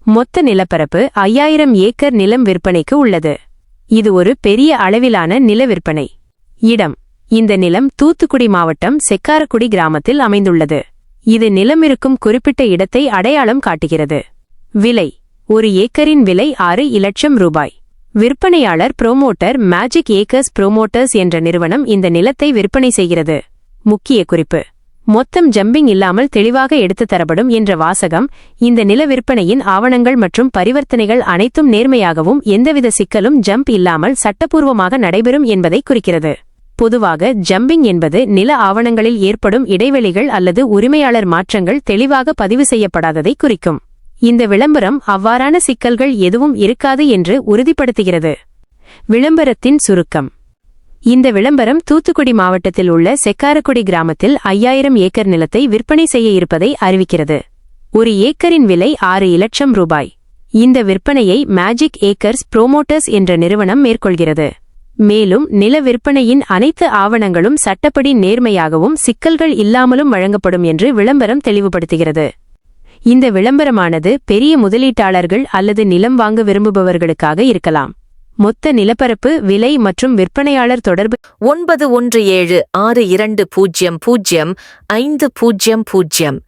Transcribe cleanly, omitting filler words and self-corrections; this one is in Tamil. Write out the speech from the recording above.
மொத்த நிலப்பரப்பு 5000 ஏக்கர் நிலம் விற்பனைக்கு உள்ளது. இது ஒரு பெரிய அளவிலான நில விற்பனை. இடம்: இந்த நிலம் தூத்துக்குடி மாவட்டம் செக்காரக்குடி கிராமத்தில் அமைந்துள்ளது. இது நிலம் இருக்கும் குறிப்பிட்ட இடத்தை அடையாளம் காட்டுகிறது. விலை: ஒரு ஏக்கரின் விலை 6 இலட்சம் ரூபாய். விற்பனையாளர் புரோமோட்டர் மேஜிக் ஏக்கர்ஸ் புரோமோட்டர்ஸ் என்ற நிறுவனம் இந்த நிலத்தை விற்பனை செய்கிறது. முக்கிய குறிப்பு: மொத்தம் ஜம்பிங் இல்லாமல் தெளிவாக எடுத்து தரப்படும் என்ற வாசகம் இந்த நில விற்பனையின் ஆவணங்கள் மற்றும் பரிவர்த்தனைகள் அனைத்தும் நேர்மையாகவும் எந்தவித சிக்கலும் ஜம்ப் இல்லாமல் சட்டப்பூர்வமாக நடைபெறும் என்பதை குறிக்கிறது. பொதுவாக ஜம்பிங் என்பது நில ஆவணங்களில் ஏற்படும் இடைவெளிகள் அல்லது உரிமையாளர் மாற்றங்கள் தெளிவாக பதிவு செய்யப்படாததை குறிக்கும். இந்த விளம்பரம் அவ்வாறான சிக்கல்கள் எதுவும் இருக்காது என்று உறுதிப்படுத்துகிறது. விளம்பரத்தின் சுருக்கம்: இந்த விளம்பரம் தூத்துக்குடி மாவட்டத்தில் உள்ள செக்காரக்குடி கிராமத்தில் 5000 ஏக்கர் நிலத்தை விற்பனை செய்ய இருப்பதை அறிவிக்கிறது. ஒரு ஏக்கரின் விலை 6 இலட்சம் ரூபாய். இந்த விற்பனையை மேஜிக் ஏக்கர்ஸ் புரோமோட்டர்ஸ் என்ற நிறுவனம் மேற்கொள்கிறது. மேலும் நில விற்பனையின் அனைத்து ஆவணங்களும் சட்டப்படி நேர்மையாகவும் சிக்கல்கள் இல்லாமலும் வழங்கப்படும் என்று விளம்பரம் தெளிவுபடுத்துகிறது. இந்த விளம்பரமானது பெரிய முதலீட்டாளர்கள் அல்லது நிலம் வாங்க விரும்புபவர்களுக்காக இருக்கலாம். மொத்த நிலப்பரப்பு, விலை மற்றும் விற்பனையாளர் தொடர்பு 9176200500.